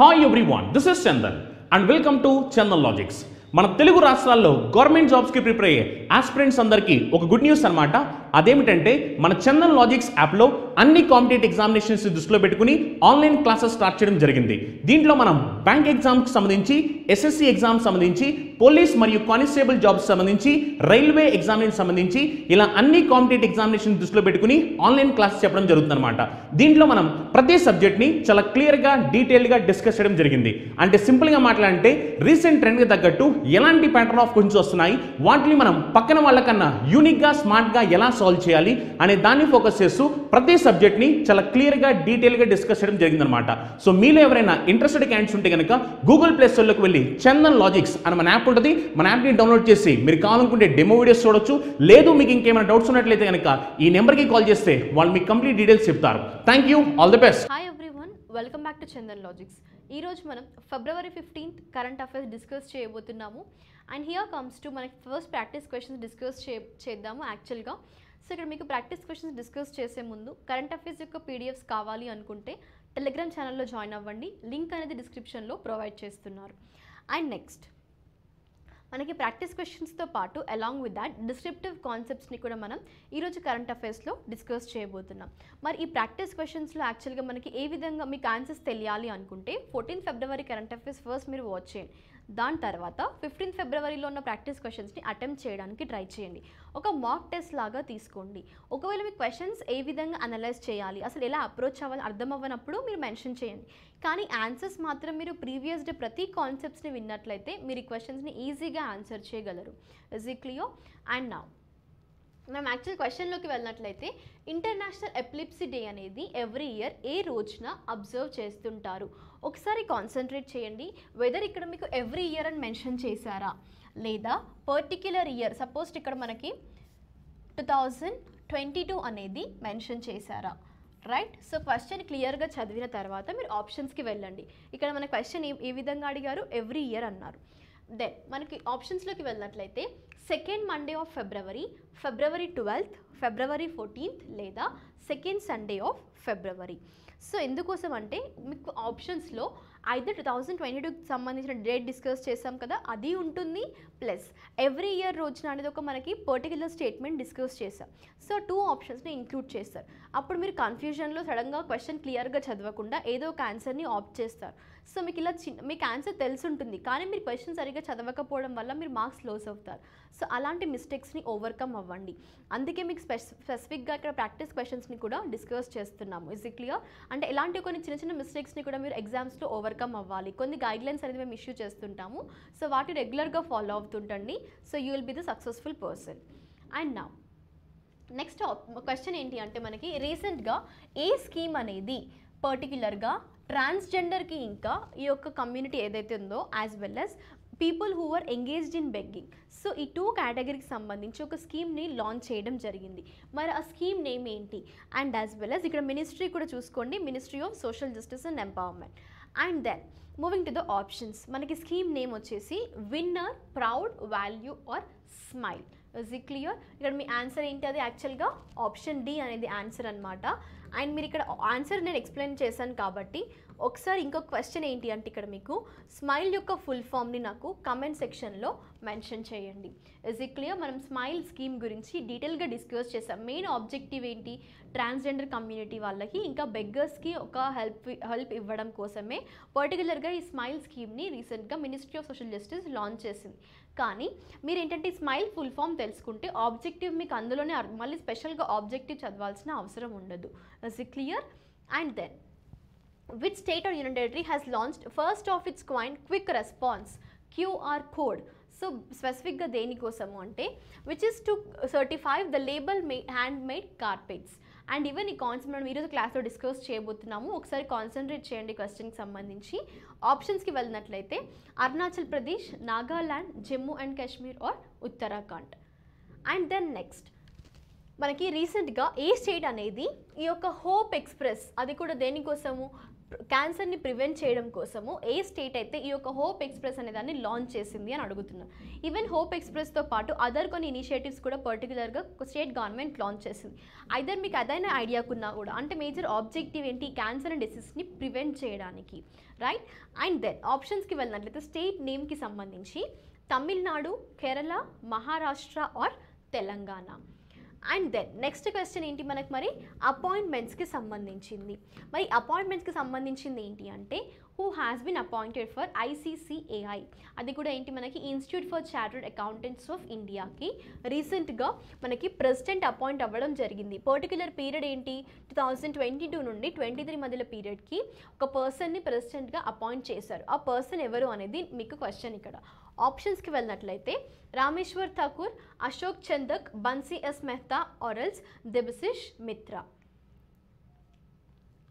Hi everyone, this is Chandan and welcome to Chandan logics. మన తెలుగు రాష్ట్రాల్లో government జాబ్స్కి ప్రిపేర్ అయ్యే ఆస్పిరెంట్స్ అందరికీ ఒక గుడ్ న్యూస్ అనమాట. అదేమిటంటే మన చందన్ లాజిక్స్ యాప్లో అన్ని కాంపిటేటివ్ ఎగ్జామినేషన్స్ దృష్టిలో పెట్టుకుని ఆన్లైన్ క్లాసెస్ స్టార్ట్ చేయడం జరిగింది. దీంట్లో మనం బ్యాంక్ ఎగ్జామ్కి సంబంధించి, ఎస్ఎస్సి ఎగ్జామ్ సంబంధించి, పోలీస్ మరియు కానిస్టేబుల్ జాబ్స్ సంబంధించి, రైల్వే ఎగ్జామినేషన్ సంబంధించి ఇలా అన్ని కాంపిటేటివ్ ఎగ్జామినేషన్ దృష్టిలో పెట్టుకుని ఆన్లైన్ క్లాసెస్ చెప్పడం జరుగుతుందన్నమాట. దీంట్లో మనం ప్రతి సబ్జెక్ట్ని చాలా క్లియర్గా డీటెయిల్గా డిస్కస్ చేయడం జరిగింది. అంటే సింపుల్గా మాట్లాడంటే రీసెంట్ ట్రెండ్కి తగ్గట్టు ఎలాంటి ప్యాటర్న్ ఆఫ్ క్వశ్చన్స్ వస్తున్నాయి, వాటిని మనం పక్కన వాళ్ళకన్నా యూనిక్గా స్మార్ట్గా ఎలా సాల్వ్ చేయాలి అనే దాన్ని ఫోకస్ చేస్తూ ప్రతి సబ్జెక్ట్ని చాలా క్లియర్గా డీటెయిల్గా డిస్కస్ చేయడం జరిగిందనమాట. సో మీలో ఎవరైనా ఇంట్రెస్టెడ్ క్యాండిడేట్స్ ఉంటే కనుక గూగుల్ ప్లే స్టోర్లోకి వెళ్ళి చందన్ లాజిక్స్ అని మన యాప్ ఉంటుంది, మన యాప్ని డౌన్లోడ్ చేసి మీరు కావాలనుకుంటే డెమో వీడియోస్ చూడొచ్చు. లేదు మీకు ఇంకేమైనా డౌట్స్ ఉన్నట్లయితే కనుక ఈ నెంబర్కి కాల్ చేస్తే వాళ్ళు మీకు కంప్లీట్ డీటెయిల్స్ చెప్తారు. Thank you, all the best. Hi everyone, welcome back to Chandan logics. ఈరోజు మనం ఫిబ్రవరి 15th కరెంట్ అఫైర్స్ డిస్కస్ చేయబోతున్నాము. అండ్ హియర్ కమ్స్ టు మనకి ఫస్ట్ ప్రాక్టీస్ క్వశ్చన్స్ డిస్కస్ చేద్దాము యాక్చువల్గా. సో ఇక్కడ మీకు ప్రాక్టీస్ క్వశ్చన్స్ డిస్కస్ చేసే ముందు కరెంట్ అఫైర్స్ యొక్క పీడిఎఫ్స్ కావాలి అనుకుంటే టెలిగ్రామ్ ఛానల్లో జాయిన్ అవ్వండి, లింక్ అనేది డిస్క్రిప్షన్లో ప్రొవైడ్ చేస్తున్నారు. అండ్ నెక్స్ట్ మనకి ప్రాక్టీస్ క్వశ్చన్స్తో పాటు అలాంగ్ విత్ దాట్ డిస్క్రిప్టివ్ కాన్సెప్ట్స్ని కూడా మనం ఈరోజు కరెంట్ అఫైర్స్లో డిస్కస్ చేయబోతున్నాం. మరి ఈ ప్రాక్టీస్ క్వశ్చన్స్లో యాక్చువల్గా మనకి ఏ విధంగా మీకు ఆన్సర్స్ తెలియాలి అనుకుంటే 14 ఫిబ్రవరి కరెంట్ అఫైర్స్ ఫస్ట్ మీరు వాచ్ చేయండి. దాని తర్వాత 15 ఫిబ్రవరిలో ఉన్న ప్రాక్టీస్ క్వశ్చన్స్ని అటెంప్ట్ చేయడానికి ట్రై చేయండి. ఒక మాక్ టెస్ట్ లాగా తీసుకోండి. ఒకవేళ మీ క్వశ్చన్స్ ఏ విధంగా అనలైజ్ చేయాలి, అసలు ఎలా అప్రోచ్ అవ్వాలి అర్థం అవ్వనప్పుడు మీరు మెన్షన్ చేయండి. కానీ ఆన్సర్స్ మాత్రం మీరు ప్రీవియస్ డే ప్రతి కాన్సెప్ట్స్ని విన్నట్లయితే మీరు ఈ క్వశ్చన్స్ని ఈజీగా ఆన్సర్ చేయగలరు. Is it clear? And now మనం యాక్చువల్ క్వశ్చన్లోకి వెళ్ళినట్లయితే ఇంటర్నేషనల్ ఎపిలెప్సీ డే అనేది ఎవ్రీ ఇయర్ ఏ రోజున అబ్జర్వ్ చేస్తుంటారు? ఒకసారి కాన్సన్ట్రేట్ చేయండి. వెదర్ ఇక్కడ మీకు ఎవ్రీ ఇయర్ అని మెన్షన్ చేశారా లేదా పర్టిక్యులర్ ఇయర్, సపోజ్ ఇక్కడ మనకి 2022 అనేది మెన్షన్ చేశారా, రైట్? సో క్వశ్చన్ క్లియర్గా చదివిన తర్వాత మీరు ఆప్షన్స్కి వెళ్ళండి. ఇక్కడ మన క్వశ్చన్ ఏ విధంగా అడిగారు, ఎవ్రీ ఇయర్ అన్నారు. దెన్ మనకి ఆప్షన్స్లోకి వెళ్ళినట్లయితే second Monday of February, February 12th, February 14th లేదా second Sunday of February. So ఎందుకోసం అంటే మీకు ఆప్షన్స్లో అయితే 2022కి సంబంధించిన డేట్ డిస్కస్ చేసాం కదా, అది ఉంటుంది, ప్లస్ ఎవ్రీ ఇయర్ రోజున అనేది ఒక మనకి పర్టికులర్ స్టేట్మెంట్ డిస్కస్ చేసాం. సో 2 ఆప్షన్స్ని ఇంక్లూడ్ చేస్తారు. అప్పుడు మీరు కన్ఫ్యూజన్లో సడన్గా క్వశ్చన్ క్లియర్గా చదవకుండా ఏదో ఒక ఆన్సర్ని ఆప్ట్ చేస్తారు. సో మీకు ఇలా మీకు ఆన్సర్ తెలిసి ఉంటుంది కానీ మీరు క్వశ్చన్ సరిగ్గా చదవకపోవడం వల్ల మీరు మార్క్స్ లాస్ అవుతారు. సో అలాంటి మిస్టేక్స్ని ఓవర్కమ్ అవ్వండి. అందుకే మీకు స్పెసిఫిక్గా ఇక్కడ ప్రాక్టీస్ క్వశ్చన్స్ని కూడా డిస్కస్ చేస్తున్నాము. Is it clear? అంటే ఇలాంటి కొన్ని చిన్న చిన్న మిస్టేక్స్ని కూడా మీరు ఎగ్జామ్స్లో ఓవర్కమ్ అవ్వాలి. కొన్ని గైడ్లైన్స్ అనేది మేము ఇష్యూ చేస్తుంటాము. సో వాటిని రెగ్యులర్గా ఫాలో అవుతుంటండి. So you will be the successful person. And now next question ఏంటి అంటే మనకి రీసెంట్గా ఏ స్కీమ్ అనేది పర్టిక్యులర్గా ట్రాన్స్జెండర్కి ఇంకా ఈ యొక్క కమ్యూనిటీ ఏదైతే ఉందో as well as people who are engaged in begging, so ఈ 2 కేటగిరీకి సంబంధించి ఒక స్కీమ్ని లాంచ్ చేయడం జరిగింది. మరి ఆ స్కీమ్ నేమ్ ఏంటి? అండ్ యాజ్ వెల్ యాజ్ ఇక్కడ మినిస్ట్రీ కూడా చూసుకోండి, ministry of social justice and empowerment. And then moving to the options, మనకి స్కీమ్ నేమ్ వచ్చేసి winner, proud, value or smile. Is it clear? ఇక్కడ మీ ఆన్సర్ ఏంటి? అది యాక్చువల్గా ఆప్షన్ డి అనేది ఆన్సర్ అనమాట. అండ్ మీరు ఇక్కడ ఆన్సర్ నేను ఎక్స్ప్లెయిన్ చేశాను కాబట్టి ఒకసారి ఇంకొక క్వశ్చన్ ఏంటి అంటే ఇక్కడ మీకు స్మైల్ యొక్క ఫుల్ ఫామ్ని నాకు కమెంట్ సెక్షన్లో మెన్షన్ చేయండి. Is it clear? మనం స్మైల్ స్కీమ్ గురించి డీటెయిల్గా డిస్కస్ చేసాం. మెయిన్ ఆబ్జెక్టివ్ ఏంటి? ట్రాన్స్జెండర్ కమ్యూనిటీ వాళ్ళకి ఇంకా బెగ్గర్స్కి ఒక హెల్ప్ ఇవ్వడం కోసమే పర్టికులర్గా ఈ స్మైల్ స్కీమ్ని రీసెంట్గా ministry of social justice launch చేసింది. కానీ మీరు ఏంటంటే స్మైల్ ఫుల్ ఫామ్ తెలుసుకుంటే ఆబ్జెక్టివ్ మీకు అందులోనే మళ్ళీ స్పెషల్గా ఆబ్జెక్టివ్ చదవాల్సిన అవసరం ఉండదు. Is it clear? And then which state or union territory has launched first of its kind quick response QR code? So స్పెసిఫిక్గా దేనికోసము అంటే which is to certify the label hand made carpets. And even ఈ concept మనం ఈరోజు క్లాస్లో discuss చేయబోతున్నాము. ఒకసారి concentrate చేయండి క్వశ్చన్కి సంబంధించి. ఆప్షన్స్కి వెళ్ళినట్లయితే Arunachal Pradesh, Nagaland, Jammu and Kashmir or Uttarakhand. And then next మనకి రీసెంట్గా ఏ స్టేట్ అనేది ఈ యొక్క హోప్ ఎక్స్ప్రెస్, అది కూడా దేనికోసము క్యాన్సర్ని ప్రివెంట్ చేయడం కోసము ఏ స్టేట్ అయితే ఈ యొక్క హోప్ ఎక్స్ప్రెస్ అనే దాన్ని లాంచ్ చేసింది అని అడుగుతున్నారు. ఈవెన్ హోప్ ఎక్స్ప్రెస్తో పాటు అదర్ కొన్ని ఇనిషియేటివ్స్ కూడా పర్టికులర్గా స్టేట్ గవర్నమెంట్ లాంచ్ చేసింది. ఐదర్ మీకు అదైనా ఐడియాకున్నా కూడా, అంటే మేజర్ ఆబ్జెక్టివ్ ఏంటి, క్యాన్సర్ అండ్ డిసీజ్ని ప్రివెంట్ చేయడానికి, రైట్. అండ్ దెన్ ఆప్షన్స్కి వెళ్ళినట్లయితే స్టేట్ నేమ్కి సంబంధించి Tamil Nadu, Kerala, Maharashtra or Telangana. And then next question ఏంటి మనకు, మరి అపాయింట్మెంట్స్కి సంబంధించింది. మరి అపాయింట్మెంట్స్కి సంబంధించింది ఏంటి అంటే who has been appointed for ICCAI, అది కూడా ఏంటి మనకి institute for chartered accountants of ఇండియాకి రీసెంట్గా మనకి ప్రెసిడెంట్ అపాయింట్ అవ్వడం జరిగింది. పర్టికులర్ పీరియడ్ ఏంటి 2022 నుండి 23 మధ్యలో పీరియడ్కి ఒక పర్సన్ని ప్రెసిడెంట్గా అపాయింట్ చేశారు. ఆ పర్సన్ ఎవరు అనేది మీకు క్వశ్చన్. ఇక్కడ ఆప్షన్స్కి వెళ్ళినట్లయితే రామేశ్వర్ ఠాకూర్, అశోక్ చందక్, బన్సీ ఎస్ మెహతా ఆరల్స్ దెబసిష్ మిత్రా.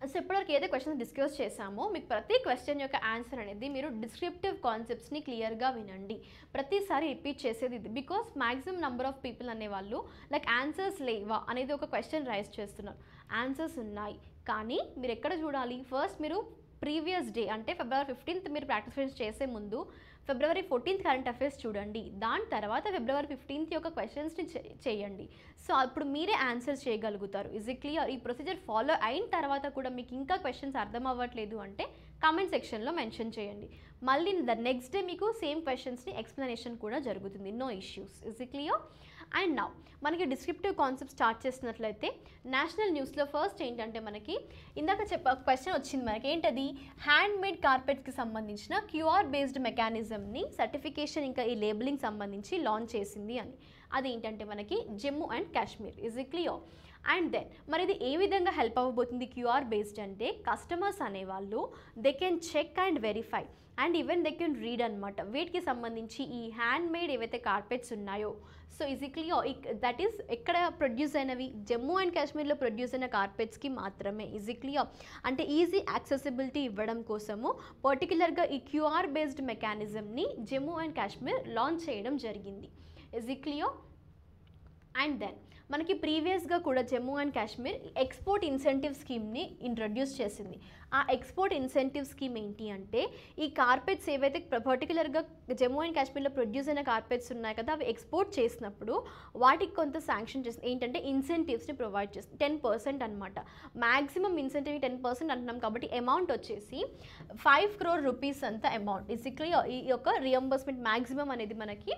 సో ఇప్పటివరకు ఏదైతే క్వశ్చన్స్ డిస్కస్ చేశామో మీకు ప్రతి క్వశ్చన్ యొక్క ఆన్సర్ అనేది మీరు డిస్క్రిప్టివ్ కాన్సెప్ట్స్ని క్లియర్గా వినండి. ప్రతిసారి రిపీట్ చేసేది ఇది, because maximum number of people అనేవాళ్ళు లైక్ ఆన్సర్స్ లేవా అనేది ఒక క్వశ్చన్ రైజ్ చేస్తున్నారు. ఆన్సర్స్ ఉన్నాయి, కానీ మీరు ఎక్కడ చూడాలి, ఫస్ట్ మీరు ప్రీవియస్ డే అంటే February 15th మీరు ప్రాక్టీస్ చేసే ముందు February 14th కరెంట్ అఫైర్స్ చూడండి. దాని తర్వాత February 15th యొక్క క్వశ్చన్స్ని చేయండి. సో అప్పుడు మీరే ఆన్సర్ చేయగలుగుతారు. Is it clear? ఈ ప్రొసీజర్ ఫాలో అయిన తర్వాత కూడా మీకు ఇంకా క్వశ్చన్స్ అర్థం అవ్వట్లేదు అంటే కామెంట్ సెక్షన్లో మెన్షన్ చేయండి. మళ్ళీ ద నెక్స్ట్ డే మీకు సేమ్ క్వశ్చన్స్ని ఎక్స్ప్లెనేషన్ కూడా జరుగుతుంది. No issues. Is it clear? And now మనకి డిస్క్రిప్టివ్ కాన్సెప్ట్ స్టార్ట్ చేసినట్లయితే నేషనల్ న్యూస్లో ఫస్ట్ ఏంటంటే మనకి ఇందాక క్వశ్చన్ వచ్చింది మనకి ఏంటది, హ్యాండ్ మేడ్ కార్పెట్స్కి సంబంధించిన QR బేస్డ్ మెకానిజంని సర్టిఫికేషన్ ఇంకా ఈ లేబులింగ్ సంబంధించి లాంచ్ చేసింది అని. అదేంటంటే మనకి Jammu and Kashmir. Is it clear? And then మరి ఇది ఏ విధంగా హెల్ప్ అవ్వబోతుంది QR బేస్డ్ అంటే కస్టమర్స్ అనేవాళ్ళు they can check and verify and even they can read అనమాట. వీటికి సంబంధించి ఈ హ్యాండ్ మేడ్ ఏవైతే కార్పెట్స్ ఉన్నాయో, so is it clear? That is ఎక్కడ ప్రొడ్యూస్ అయినవి, జమ్మూ అండ్ కాశ్మీర్లో ప్రొడ్యూస్ అయిన కార్పెట్స్కి మాత్రమే. Is it clear? అంటే ఈజీ యాక్సెసిబిలిటీ ఇవ్వడం కోసము పర్టికులర్గా ఈ QR based మెకానిజంని Jammu and Kashmir launch చేయడం జరిగింది. Is it clear? And then మనకి ప్రీవియస్గా కూడా Jammu and Kashmir export incentive స్కీమ్ని ఇంట్రడ్యూస్ చేసింది. ఆ ఎక్స్పోర్ట్ ఇన్సెంటివ్ స్కీమ్ ఏంటి అంటే ఈ కార్పెట్స్ ఏవైతే పర్టికులర్గా జమ్మూ అండ్ కాశ్మీర్లో ప్రొడ్యూస్ అయిన కార్పెట్స్ ఉన్నాయి కదా, అవి ఎక్స్పోర్ట్ చేసినప్పుడు వాటికి కొంత శాంక్షన్ చేస్తుంది. ఏంటంటే ఇన్సెంటివ్స్ని ప్రొవైడ్ చేస్తుంది. 10% అనమాట. మ్యాక్సిమం ఇన్సెంటివ్ 10% అంటున్నాం కాబట్టి అమౌంట్ వచ్చేసి 5 crore rupees అంత అమౌంట్. బేసిక్లీ ఈ యొక్క రియంబర్స్మెంట్ మ్యాక్సిమం అనేది మనకి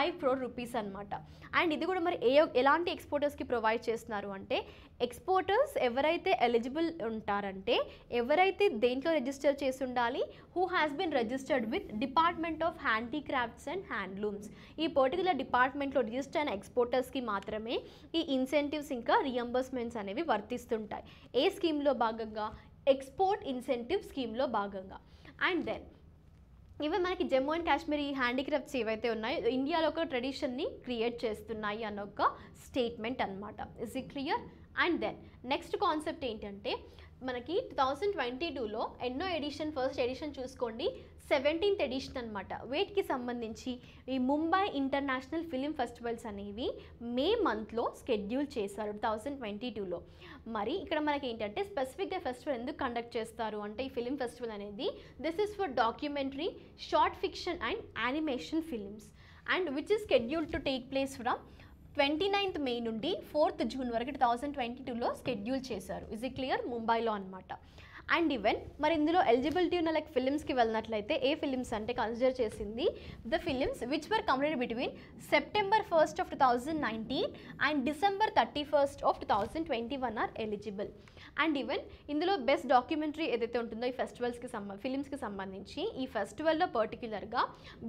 5 crore rupees అనమాట. అండ్ ఇది కూడా మరి ఎలాంటి ఎక్స్పోర్టర్స్కి ప్రొవైడ్ చేస్తున్నారు అంటే ఎక్స్పోర్టర్స్ ఎవరైతే ఎలిజిబుల్ ఉంటారంటే ఎవరైతే దేంట్లో రిజిస్టర్ చేసి ఉండాలి, who has been registered with department of handicrafts and handlooms. ఈ పర్టికులర్ డిపార్ట్మెంట్లో రిజిస్టర్ అయిన ఎక్స్పోర్టర్స్కి మాత్రమే ఈ ఇన్సెంటివ్స్ ఇంకా రియంబర్స్మెంట్స్ అనేవి వర్తిస్తుంటాయి. ఏ స్కీమ్లో భాగంగా? ఎక్స్పోర్ట్ ఇన్సెంటివ్ స్కీమ్లో భాగంగా. అండ్ దెన్ ఇవి మనకి జమ్మూ అండ్ కాశ్మీర్ ఈ హ్యాండీక్రాఫ్ట్స్ ఏవైతే ఉన్నాయో ఇండియాలో ఒక ట్రెడిషన్ని క్రియేట్ చేస్తున్నాయి అన్న ఒక స్టేట్మెంట్ అనమాట. Is it clear? And then next concept ఏంటంటే మనకి 2022లో ఎన్నో ఎడిషన్, ఫస్ట్ ఎడిషన్ చూసుకోండి 17th ఎడిషన్ అనమాట. వీటికి సంబంధించి ఈ ముంబై ఇంటర్నేషనల్ ఫిలిం ఫెస్టివల్స్ అనేవి మే మంత్లో స్కెడ్యూల్ చేశారు 2022లో. మరి ఇక్కడ మనకి ఏంటంటే స్పెసిఫిక్గా ఫెస్టివల్ ఎందుకు కండక్ట్ చేస్తారు అంటే ఈ ఫిలిం ఫెస్టివల్ అనేది this is for documentary, short fiction and animation films and which is schedule to take place from 29th May నుండి 4th June వరకు 2022లో స్కెడ్యూల్ చేశారు. Is it clear? ముంబైలో అనమాట. అండ్ ఈవెన్ మరి ఇందులో ఎలిజిబిలిటీ ఉన్న లైక్ ఫిలిమ్స్కి వెళ్ళినట్లయితే ఏ ఫిలిమ్స్ అంటే కన్సిడర్ చేసింది the films which were completed between September 1st of 2019 and December 31st of 2021 are eligible. And even ఇందులో బెస్ట్ డాక్యుమెంటరీ ఏదైతే ఉంటుందో ఈ ఫెస్టివల్స్కి ఫిలిమ్స్కి సంబంధించి ఈ ఫెస్టివల్లో పర్టికులర్గా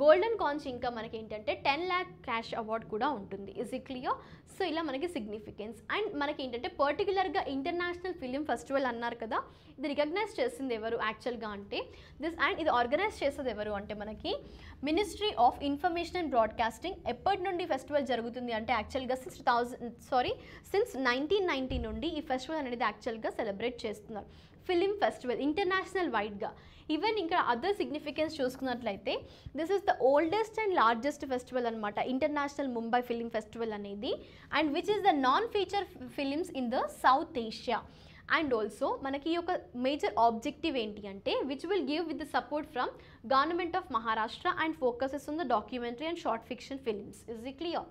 గోల్డెన్ కాంచ్ ఇంకా మనకి ఏంటంటే 10 lakh క్యాష్ అవార్డ్ కూడా ఉంటుంది. Is it clear? సో ఇలా మనకి సిగ్నిఫికెన్స్. అండ్ మనకి ఏంటంటే పర్టికులర్గా ఇంటర్నేషనల్ ఫిలిం ఫెస్టివల్ అన్నారు కదా, ఇది రికగ్నైజ్ చేసింది ఎవరు యాక్చువల్గా అంటే దిస్, అండ్ ఇది ఆర్గనైజ్ చేసేది ఎవరు అంటే మనకి ministry of information and broadcasting. ఎప్పటి నుండి ఫెస్టివల్ జరుగుతుంది అంటే యాక్చువల్గా సిన్స్ 1990 నుండి ఈ ఫెస్టివల్ అనేది యాక్చువల్గా సెలబ్రేట్ చేస్తున్నారు. ఫిలిం ఫెస్టివల్ ఇంటర్నేషనల్ వైడ్గా. ఈవెన్ ఇంకా అదర్ సిగ్నిఫికెన్స్ చూసుకున్నట్లయితే this is the oldest and largest festival అనమాట ఇంటర్నేషనల్ ముంబై ఫిలిం ఫెస్టివల్ అనేది, and which is the non feature films in the south Asia. And also మనకి ఈ యొక్క మేజర్ ఆబ్జెక్టివ్ ఏంటి అంటే which will give with the support from government of Maharashtra and focuses on the documentary and short fiction films. Is it clear?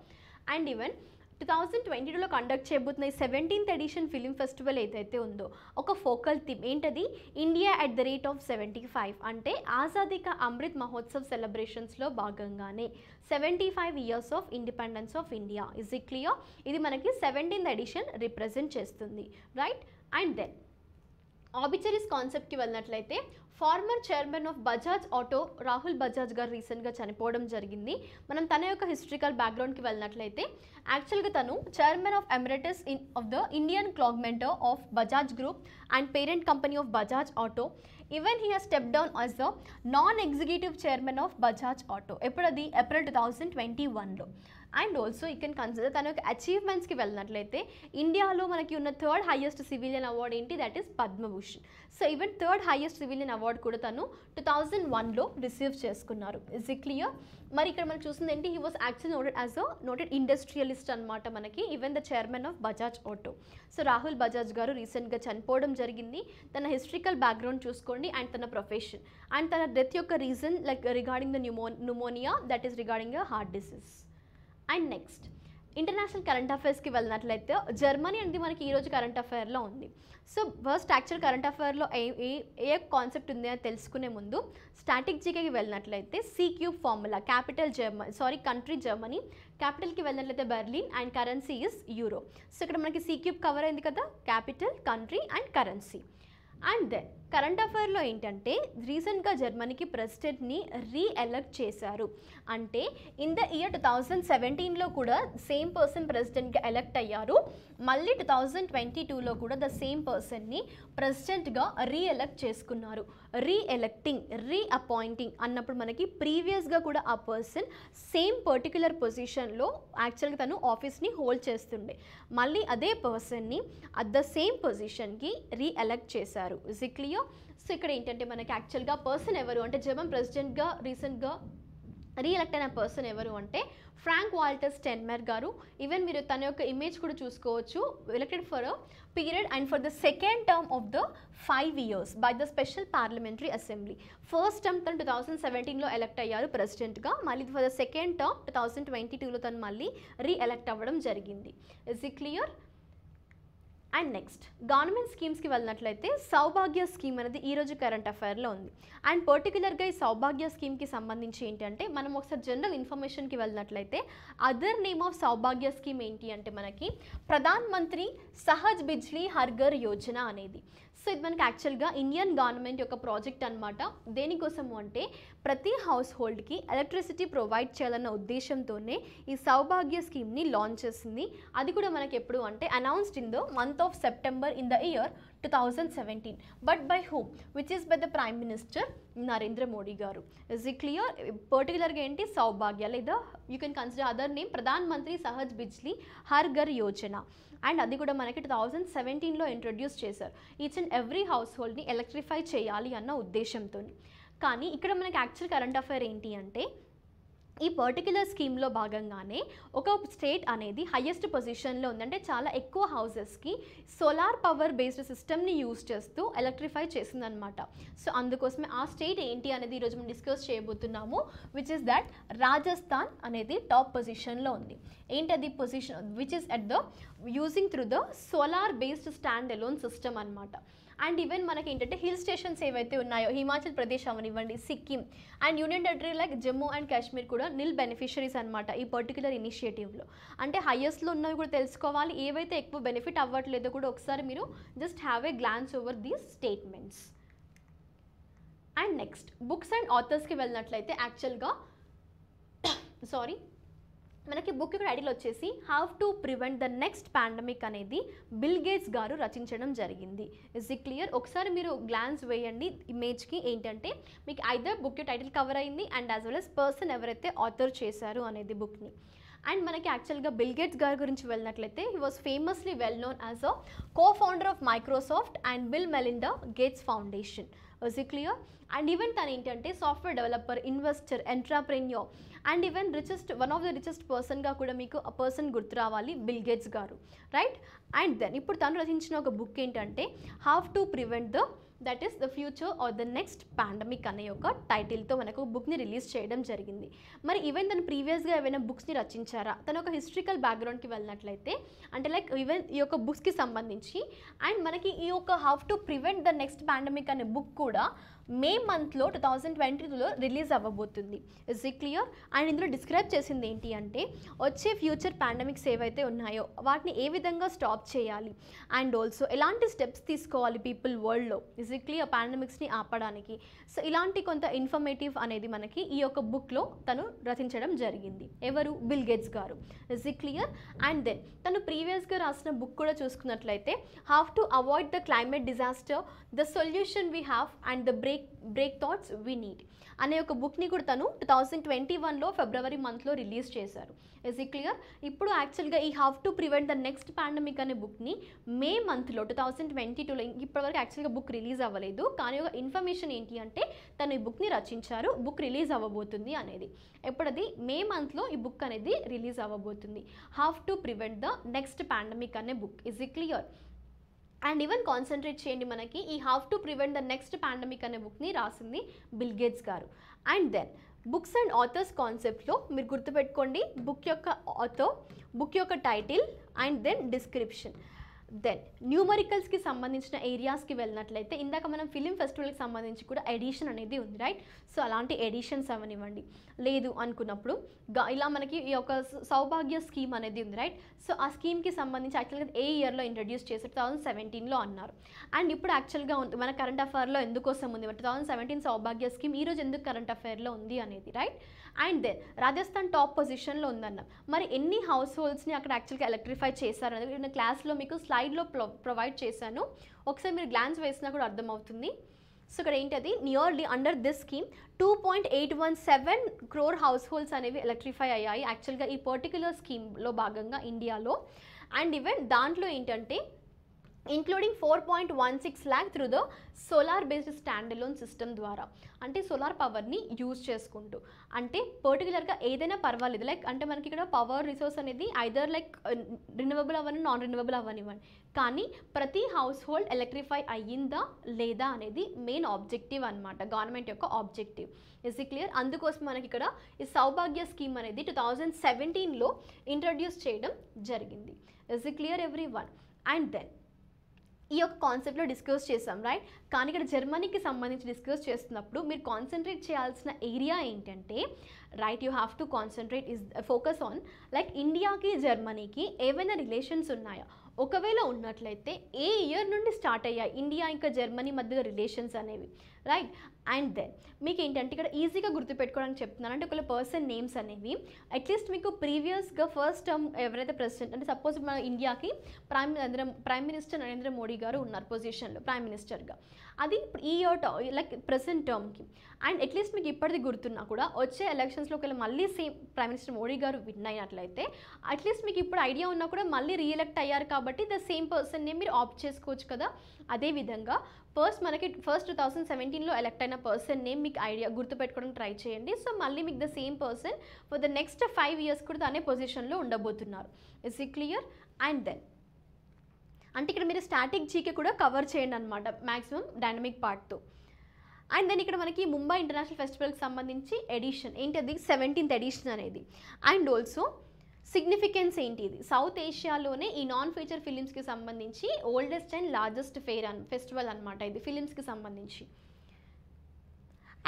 And even 2022లో conduct చేయబోతున్న ఈ 17th edition film festival ఏదైతే ఉందో ఒక ఫోకల్ థీమ్ ఏంటది, India at the rate of 75. అంటే ఆజాదీ కా అమృత్ మహోత్సవ్ సెలబ్రేషన్స్లో భాగంగానే 75 years of independence of India. Is it clear? ఇది మనకి 17th ఎడిషన్ రిప్రజెంట్ చేస్తుంది, రైట్? అండ్ దెన్ ఆబిచరీస్ కాన్సెప్ట్కి వెళ్ళినట్లయితే former chairman of Bajaj auto Rahul Bajaj గారు రీసెంట్గా చనిపోవడం జరిగింది. మనం తన యొక్క హిస్టరికల్ బ్యాక్గ్రౌండ్కి వెళ్ళినట్లయితే యాక్చువల్గా తను chairman of emeritus of the Indian క్లాగ్మెంటర్ of Bajaj group and parent company of Bajaj auto. Even he has step down as the non executive chairman of Bajaj auto. ఎప్పుడది? ఏప్రిల్ 2021లో. And also you can consider తన యొక్క అచీవ్మెంట్స్కి వెళ్ళినట్లయితే ఇండియాలో మనకి ఉన్న 3rd హైయెస్ట్ సివిలియన్ అవార్డ్ ఏంటి, that is Padma Bhushan. So even 3rd highest civilian award కూడా తను 2001లో రిసీవ్ చేసుకున్నారు. Is it clear? మరి ఇక్కడ మనం చూసింది ఏంటి, he was actually noted as a noted industrialist అనమాట మనకి, even the chairman of Bajaj auto. So Rahul Bajaj గారు రీసెంట్గా చనిపోవడం జరిగింది. తన హిస్టరికల్ బ్యాక్గ్రౌండ్ చూసుకోండి అండ్ తన ప్రొఫెషన్ అండ్ తన డెత్ యొక్క reason like regarding the pneumonia, that is regarding a heart disease. And next international current అఫైర్స్కి వెళ్ళినట్లయితే జర్మనీ అనేది మనకి ఈరోజు కరెంట్ అఫైర్లో ఉంది. సో ఫస్ట్ యాక్చువల్ కరెంట్ అఫైర్లో ఏ కాన్సెప్ట్ ఉంది అని తెలుసుకునే ముందు స్టాటిక్ జీకేకి వెళ్ళినట్లయితే C³ ఫార్ములా, కంట్రీ జర్మనీ, క్యాపిటల్కి వెళ్ళినట్లయితే Berlin and currency is euro. So ఇక్కడ మనకి C³ కవర్ అయింది కదా, capital, country and currency. And then current అఫైర్లో ఏంటంటే రీసెంట్గా జర్మనీకి ప్రెసిడెంట్ని రీఎలెక్ట్ చేశారు. అంటే ఇన్ ద ఇయర్ 2017లో కూడా సేమ్ పర్సన్ ప్రెసిడెంట్గా ఎలెక్ట్ అయ్యారు. మళ్ళీ 2022లో కూడా ద సేమ్ పర్సన్ని ప్రెసిడెంట్గా రీఎలెక్ట్ చేసుకున్నారు. రీఎలెక్టింగ్, రీఅపాయింటింగ్ అన్నప్పుడు మనకి ప్రీవియస్గా కూడా ఆ పర్సన్ సేమ్ పర్టిక్యులర్ పొజిషన్లో యాక్చువల్గా తను ఆఫీస్ని హోల్డ్ చేస్తుండే, మళ్ళీ అదే పర్సన్ని అట్ ద సేమ్ పొజిషన్కి రీఎలెక్ట్ చేశారు. Is it clear? సో ఇక్కడ ఏంటంటే మనకి యాక్చువల్గా పర్సన్ ఎవరు అంటే జర్మన్ ప్రెసిడెంట్గా రీసెంట్గా రీఎలెక్ట్ అయిన పర్సన్ ఎవరు అంటే ఫ్రాంక్ వాల్టర్ స్టెన్మర్ గారు. ఈవెన్ మీరు తన యొక్క ఇమేజ్ కూడా చూసుకోవచ్చు. Elected for a period and for the second term of the 5 years by the special parliamentary assembly. First term తను 2017లో ఎలెక్ట్ అయ్యారు ప్రెసిడెంట్గా, మళ్ళీ ఫర్ ద సెకండ్ టర్మ్ 2022లో తను మళ్ళీ రీఎలెక్ట్ అవ్వడం జరిగింది. Is it clear? And next government స్కీమ్స్కి వెళ్ళినట్లయితే సౌభాగ్య స్కీమ్ అనేది ఈరోజు కరెంట్ అఫైర్లో ఉంది. అండ్ పర్టికులర్గా ఈ సౌభాగ్య స్కీమ్కి సంబంధించి ఏంటంటే మనం ఒకసారి జనరల్ ఇన్ఫర్మేషన్కి వెళ్ళినట్లయితే other name of Saubhagya scheme ఏంటి అంటే మనకి ప్రధాన్ మంత్రి సహజ్ బిజ్లీ హర్ ఘర్ యోజన అనేది. సో ఇది మనకి యాక్చువల్గా ఇండియన్ గవర్నమెంట్ యొక్క ప్రాజెక్ట్ అనమాట. దేనికోసము అంటే ప్రతి హౌస్ హోల్డ్కి ఎలక్ట్రిసిటీ ప్రొవైడ్ చేయాలన్న ఉద్దేశంతోనే ఈ సౌభాగ్య స్కీమ్ని లాంచ్ చేసింది. అది కూడా మనకి ఎప్పుడు అంటే announced in the month of September in the year 2017. But by whom? Which is by the prime minister Narendra Modi గారు. Is it clear? పర్టికులర్గా ఏంటి సౌభాగ్య లేదా you can consider other name Pradhan Mantri Sahaj Bijli Har Ghar Yojana. And అది కూడా మనకి 2017లో ఇంట్రొడ్యూస్ చేశారు. ఈచ్ అండ్ ఎవ్రీ హౌస్ హోల్డ్ని ఎలక్ట్రిఫై చేయాలి అన్న ఉద్దేశంతో. కానీ ఇక్కడ మనకి యాక్చువల్ కరెంట్ అఫైర్ ఏంటి అంటే ఈ పర్టిక్యులర్ స్కీమ్లో భాగంగానే ఒక స్టేట్ అనేది హయ్యెస్ట్ పొజిషన్లో ఉందంటే చాలా ఎక్కువ హౌసెస్కి సోలార్ పవర్ బేస్డ్ సిస్టమ్ని యూజ్ చేస్తూ ఎలక్ట్రిఫై చేసిందనమాట. సో అందుకోసమే ఆ స్టేట్ ఏంటి అనేది ఈరోజు మనం డిస్కస్ చేయబోతున్నాము. విచ్ ఇస్ దట్ రాజస్థాన్ అనేది టాప్ పొజిషన్లో ఉంది. ఏంటది position? Which is at the using through the solar based stand alone system అనమాట. అండ్ ఈవెన్ మనకి ఏంటంటే హిల్ స్టేషన్స్ ఏవైతే ఉన్నాయో హిమాచల్ ప్రదేశ్ అవనివ్వండి, Sikkim and union territory like Jammu and Kashmir కూడా నిల్ బెనిఫిషరీస్ అనమాట ఈ పర్టికులర్ ఇనిషియేటివ్లో. అంటే హైయెస్ట్లో ఉన్నవి కూడా తెలుసుకోవాలి, ఏవైతే ఎక్కువ బెనిఫిట్ అవ్వట్లేదో కూడా ఒకసారి మీరు just have a glance over these statements. And next books and ఆథర్స్కి వెళ్ళినట్లయితే యాక్చువల్గా మనకి బుక్ యొక్క టైటిల్ వచ్చేసి how to prevent the next pandemic అనేది బిల్ గేట్స్ గారు రచించడం జరిగింది. Is it clear? ఒకసారి మీరు గ్లాన్స్ వేయండి ఇమేజ్కి. ఏంటంటే మీకు ఐదర్ బుక్ టైటిల్ కవర్ అయింది and as well as person ఎవరైతే ఆథర్ చేశారు అనేది బుక్ని. అండ్ మనకి యాక్చువల్గా బిల్ గేట్స్ గారి గురించి వెళ్ళినట్లయితే he was famously well known as a cofounder of Microsoft and Bill Melinda Gates foundation. Was it clear? And even తను ఏంటంటే software developer, investor, entrepreneur and even one of the richest పర్సన్గా కూడా మీకు ఆ person గుర్తు రావాలి, Bill Gates గారు, right? And then ఇప్పుడు తను రచించిన ఒక బుక్ ఏంటంటే how to prevent that is the future or the next pandemic అనే ఒక టైటిల్తో మనకు బుక్ని రిలీజ్ చేయడం జరిగింది. మరి ఈవెన్ తను ప్రీవియస్గా ఏమైనా బుక్స్ని రచించారా? తను ఒక హిస్టరికల్ బ్యాక్గ్రౌండ్కి వెళ్ళినట్లయితే అంటే లైక్ ఈవెన్ ఈ యొక్క బుక్స్కి సంబంధించి అండ్ మనకి ఈ యొక్క how to prevent the next pandemic అనే బుక్ కూడా మే మంత్లో 2022లో రిలీజ్ అవ్వబోతుంది. Is it clear? అండ్ ఇందులో డిస్క్రైబ్ చేసింది ఏంటి అంటే వచ్చే ఫ్యూచర్ పాండమిక్స్ ఏవైతే ఉన్నాయో వాటిని ఏ విధంగా స్టాప్ చేయాలి అండ్ ఆల్సో ఎలాంటి స్టెప్స్ తీసుకోవాలి పీపుల్ వరల్డ్లో ఇస్ ఇట్ క్లియర్ పాండమిక్స్ని ఆపడానికి. సో ఇలాంటి కొంత ఇన్ఫర్మేటివ్ అనేది మనకి ఈ యొక్క బుక్లో తను రచించడం జరిగింది. ఎవరు? బిల్ గేట్స్ గారు. Is it clear? And then తను ప్రీవియస్గా రాసిన బుక్ కూడా చూసుకున్నట్లయితే how to avoid the climate disaster, the solution we have and the breakthroughs we need అనే ఒక బుక్ని కూడా తను 2021లో ఫిబ్రవరి మంత్లో రిలీజ్ చేశారు. Is it clear? ఇప్పుడు యాక్చువల్గా ఈ how to prevent the next pandemic అనే బుక్ని మే మంత్లో 2022లో ఇప్పటివరకు యాక్చువల్గా బుక్ రిలీజ్ అవ్వలేదు, కానీ ఒక ఇన్ఫర్మేషన్ ఏంటి అంటే తను ఈ బుక్ని రచించారు, బుక్ రిలీజ్ అవ్వబోతుంది అనేది. ఎప్పుడది? మే మంత్లో ఈ బుక్ అనేది రిలీజ్ అవ్వబోతుంది. How to prevent the next pandemic అనే book. Is it clear? And even concentrate చేయండి, మనకి ఈ how to prevent the next pandemic అనే బుక్ని రాసింది బిల్ గేట్స్ గారు. And then books and authors కాన్సెప్ట్లో మీరు గుర్తుపెట్టుకోండి, బుక్ యొక్క ఆథర్, బుక్ యొక్క title and then description. Then న్యూమరికల్స్కి సంబంధించిన ఏరియాస్కి వెళ్ళినట్లయితే ఇందాక మనం ఫిలిం ఫెస్టివల్కి సంబంధించి కూడా ఎడిషన్ అనేది ఉంది, రైట్? సో అలాంటి ఎడిషన్స్ అవనివ్వండి. లేదు అనుకున్నప్పుడు ఇలా మనకి ఈ యొక్క సౌభాగ్య స్కీమ్ అనేది ఉంది, రైట్? సో ఆ స్కీమ్కి సంబంధించి యాక్చువల్గా ఏ ఇయర్లో ఇంట్రడ్యూస్ చేశారు? 2017లో అన్నారు. అండ్ ఇప్పుడు యాక్చువల్గా ఉంది మన కరెంట్ అఫైర్లో ఎందుకోసం ఉంది 2017 సౌభాగ్య స్కీమ్ ఈరోజు ఎందుకు కరెంట్ అఫైర్లో ఉంది అనేది, right? And then Rajasthan top పొజిషన్లో ఉందన్నాం. మరి ఎన్ని హౌస్ హోల్డ్స్ని అక్కడ యాక్చువల్గా ఎలక్ట్రిఫై చేశారు అనేది నేను క్లాస్లో మీకు స్లైడ్లో ప్రొవైడ్ చేశాను, ఒకసారి మీరు గ్లాన్స్ వేసినా కూడా అర్థమవుతుంది. సో ఇక్కడ ఏంటది? Nearly under this scheme 2.817 crore house holds అనేవి ఎలక్ట్రిఫై అయ్యాయి యాక్చువల్గా ఈ పర్టికులర్ స్కీమ్లో భాగంగా ఇండియాలో. అండ్ ఈవెన్ దాంట్లో ఏంటంటే including 4.16 lakh through the solar based stand alone system ద్వారా, అంటే సోలార్ పవర్ని యూజ్ చేసుకుంటూ, అంటే పర్టికులర్గా ఏదైనా పర్వాలేదు, లైక్ అంటే మనకి ఇక్కడ పవర్ రిసోర్స్ అనేది ఐదర్ లైక్ రిన్యూవబుల్ అవ్వని నాన్ రిన్యూవబుల్ అవ్వనివ్వండి, కానీ ప్రతి హౌస్ హోల్డ్ ఎలక్ట్రిఫై అయ్యిందా లేదా అనేది మెయిన్ ఆబ్జెక్టివ్ అనమాట, గవర్నమెంట్ యొక్క ఆబ్జెక్టివ్. Is it clear? అందుకోసం మనకి ఇక్కడ ఈ సౌభాగ్య స్కీమ్ అనేది 2017లో ఇంట్రడ్యూస్ చేయడం జరిగింది. Is it clear everyone? And then ఈ యొక్క కాన్సెప్ట్లో డిస్కస్ చేసాం, రైట్? కానీ ఇక్కడ జర్మనీకి సంబంధించి డిస్కస్ చేస్తున్నప్పుడు మీరు కాన్సన్ట్రేట్ చేయాల్సిన ఏరియా ఏంటంటే, right, you have to concentrate focus on like ఇండియాకి జర్మనీకి ఏవైనా రిలేషన్స్ ఉన్నాయా, ఒకవేళ ఉన్నట్లయితే ఏ ఇయర్ నుండి స్టార్ట్ అయ్యాయి ఇండియా ఇంకా జర్మనీ మధ్య రిలేషన్స్ అనేవి, రైట్? అండ్ దెన్ మీకు ఏంటంటే ఇక్కడ ఈజీగా గుర్తుపెట్టుకోవడానికి చెప్తున్నాను, అంటే ఒకవేళ పర్సన్ నేమ్స్ అనేవి అట్లీస్ట్ మీకు ప్రీవియస్గా ఫస్ట్ టర్మ్ ఎవరైతే ప్రెసిడెంట్, అంటే సపోజ్ మన ఇండియాకి ప్రైమ్ మినిస్టర్ నరేంద్ర మోడీ గారు ఉన్నారు పొజిషన్లో ప్రైమ్ మినిస్టర్గా, అది ఈ ఇయర్ లైక్ ప్రెసెంట్ టర్మ్కి. అండ్ అట్లీస్ట్ మీకు ఇప్పటిది గుర్తున్నా కూడా వచ్చే ఎలక్షన్స్లో ఒకవేళ మళ్ళీ సేమ్ ప్రైమ్ మినిస్టర్ మోడీ గారు విన్ అయినట్లయితే అట్లీస్ట్ మీకు ఇప్పుడు ఐడియా ఉన్నా కూడా మళ్ళీ రీఎలెక్ట్ అయ్యారు కాబట్టి ద సేమ్ పర్సన్ని మీరు ఆప్ట్ చేసుకోవచ్చు కదా. అదేవిధంగా మనకి 2017లో ఎలక్ట్ అయిన పర్సన్ నేమ్ మీకు ఐడియా గుర్తుపెట్టుకోవడానికి ట్రై చేయండి. సో మళ్ళీ మీకు the same person for the next 5 years కూడా అనే పొజిషన్లో ఉండబోతున్నారు. Is it clear? And then అంటే ఇక్కడ మీరు స్టాటిక్ జీకే కూడా కవర్ చేయండి అనమాట మ్యాక్సిమం డైనమిక్ పార్ట్తో. అండ్ దెన్ ఇక్కడ మనకి ముంబై ఇంటర్నేషనల్ ఫెస్టివల్కి సంబంధించి ఎడిషన్ ఏంటది 17th ఎడిషన్ అనేది. అండ్ ఆల్సో సిగ్నిఫికెన్స్ ఏంటి, ఇది సౌత్ ఏషియాలోనే ఈ నాన్ ఫీచర్ ఫిలిమ్స్కి సంబంధించి ఓల్డెస్ట్ అండ్ లార్జెస్ట్ ఫెస్టివల్ అనమాట ఇది ఫిలిమ్స్కి సంబంధించి.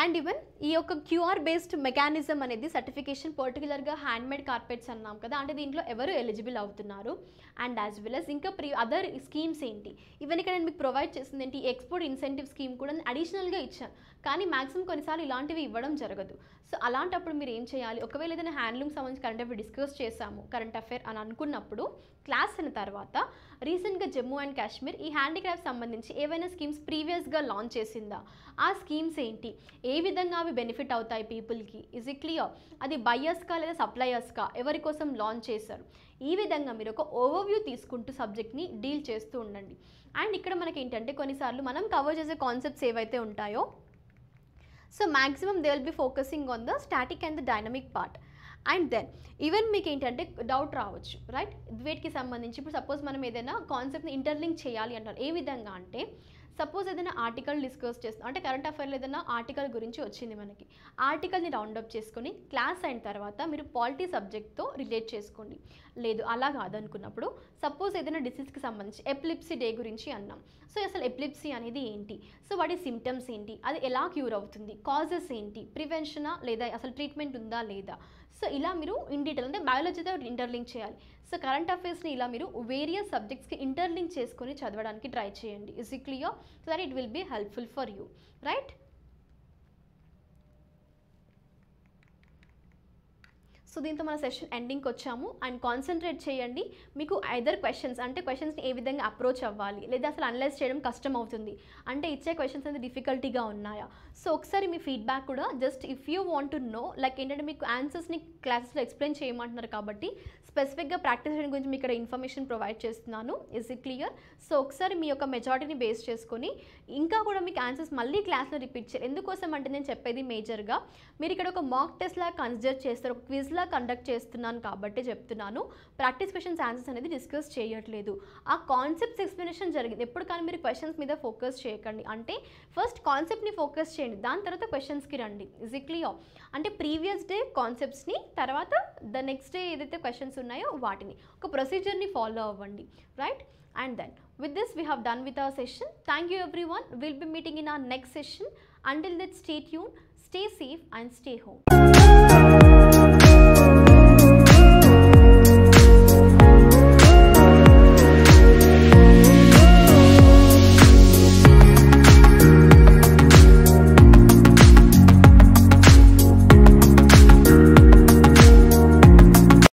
అండ్ ఈవెన్ ఈ యొక్క క్యూఆర్ బేస్డ్ మెకానిజం అనేది సర్టిఫికేషన్ పర్టికులర్గా హ్యాండ్మేడ్ కార్పెట్స్ అన్నాం కదా, అంటే దీంట్లో ఎవరు ఎలిజిబుల్ అవుతున్నారు. అండ్ యాజ్ వెల్ as ఇంకా అదర్ స్కీమ్స్ ఏంటి, ఈవెన్ ఇక్కడ నేను మీకు ప్రొవైడ్ చేసింది ఏంటి, ఎక్స్పోర్ట్ ఇన్సెంటివ్ స్కీమ్ కూడా అడిషనల్గా ఇచ్చాను, కానీ మాక్సిమం కొన్నిసార్లు ఇలాంటివి ఇవ్వడం జరగదు. సో అలాంటప్పుడు మీరు ఏం చేయాలి, ఒకవేళ ఏదైనా హ్యాండ్లూమ్ సంబంధించి కరెంట్ అఫేర్ డిస్కస్ చేసాము కరెంట్ అఫేర్ అని అనుకున్నప్పుడు క్లాస్ అయిన తర్వాత రీసెంట్గా జమ్మూ అండ్ కాశ్మీర్ ఈ హ్యాండిక్రాఫ్ట్ సంబంధించి ఏవైనా స్కీమ్స్ ప్రీవియస్గా లాంచ్ చేసిందా, ఆ స్కీమ్స్ ఏంటి, ఏ విధంగా అవి బెనిఫిట్ అవుతాయి పీపుల్కి, ఇజ్ ఇట్ క్లియర్, అది బయర్స్కా లేదా సప్లయర్స్కా, ఎవరి కోసం లాంచ్ చేశారు, ఈ విధంగా మీరు ఒక ఓవర్వ్యూ తీసుకుంటూ సబ్జెక్ట్ని డీల్ చేస్తూ ఉండండి. అండ్ ఇక్కడ మనకి ఏంటంటే కొన్నిసార్లు మనం కవర్ చేసే కాన్సెప్ట్స్ ఏవైతే ఉంటాయో so maximum they will be focusing on the static and the dynamic part. And then even మీకు ఏంటంటే డౌట్ రావచ్చు, రైట్, వీటికి సంబంధించి ఇప్పుడు సపోజ్ మనం ఏదైనా కాన్సెప్ట్ని ఇంటర్లింక్ చేయాలి అంటారు. ఏ విధంగా అంటే సపోజ్ ఏదైనా ఆర్టికల్ డిస్కస్ చేస్తాం అంటే కరెంట్ అఫైర్లో ఏదైనా ఆర్టికల్ గురించి వచ్చింది మనకి, ఆర్టికల్ని రౌండప్ చేసుకొని క్లాస్ అయిన తర్వాత మీరు పాలిటీ సబ్జెక్ట్తో రిలేట్ చేసుకోండి. లేదు అలా కాదనుకున్నప్పుడు సపోజ్ ఏదైనా డిసీజ్కి సంబంధించి ఎపిలిప్సీ డే గురించి అన్నాం. సో అసలు ఎపిలిప్సీ అనేది ఏంటి, సో వాటి సిమ్టమ్స్ ఏంటి, అది ఎలా క్యూర్ అవుతుంది, కాజెస్ ఏంటి, ప్రివెన్షనా లేదా అసలు ట్రీట్మెంట్ ఉందా లేదా, సో ఇలా మీరు ఇన్ డీటెయిల్ అంటే బయాలజీతో ఇంటర్లింక్ చేయాలి. సో కరెంట్ అఫైర్స్ని ఇలా మీరు వేరియస్ సబ్జెక్ట్స్కి ఇంటర్లింక్ చేసుకొని చదవడానికి ట్రై చేయండి. Is it clear? So that it will be helpful for you, right? So దీంతో మన సెషన్ ఎండింగ్కి వచ్చాము. అండ్ కాన్సన్ట్రేట్ చేయండి. మీకు ఐదర్ క్వశ్చన్స్ అంటే క్వశ్చన్స్ని ఏ విధంగా అప్రోచ్ అవ్వాలి, లేదా అసలు అనలైజ్ చేయడం కష్టం అవుతుంది అంటే ఇచ్చే క్వశ్చన్స్ అనేది డిఫికల్టీగా ఉన్నాయా, సో ఒకసారి మీ ఫీడ్బ్యాక్ కూడా just if you want to know, like ఏంటంటే మీకు ఆన్సర్స్ని క్లాసెస్లో ఎక్స్ప్లెయిన్ చేయమంటున్నారు కాబట్టి స్పెసిఫిక్గా ప్రాక్టీస్ చేయడం గురించి మీకు ఇక్కడ ఇన్ఫర్మేషన్ ప్రొవైడ్ చేస్తున్నాను. Is it clear? సో ఒకసారి మీ యొక్క మెజారిటీని బేస్ చేసుకొని ఇంకా కూడా మీకు ఆన్సర్స్ మళ్ళీ క్లాస్లో రిపీట్ చేయాలి. ఎందుకోసం అంటే నేను చెప్పేది మేజర్గా మీరు ఇక్కడ ఒక మాక్ టెస్ట్ లాగా కన్సిడర్ చేస్తారు, ఒక క్విజ్ లాగా కండక్ట్ చేస్తున్నాను కాబట్టి చెప్తున్నాను. ప్రాక్టీస్ క్వశ్చన్స్ ఆన్సర్స్ అనేది డిస్కస్ చేయట్లేదు. ఆ కాన్సెప్ట్స్ ఎక్స్ప్లెనేషన్ జరిగింది. ఎప్పుడు కానీ మీరు క్వశ్చన్స్ మీద ఫోకస్ చేయకండి. అంటే ఫస్ట్ కాన్సెప్ట్ని ఫోకస్ చేయండి, దాని తర్వాత క్వశ్చన్స్కి రండి. Is it clear? అంటే ప్రీవియస్ డే కాన్సెప్ట్స్ని, తర్వాత ద నెక్స్ట్ డే ఏదైతే క్వశ్చన్స్ ఉన్నాయో వాటిని ఒక ప్రొసీజర్ని ఫాలో అవ్వండి, right? And then with this we have done with our session. Thank you everyone. We'll be meeting in our next session. Until then, stay tuned, stay safe and stay home.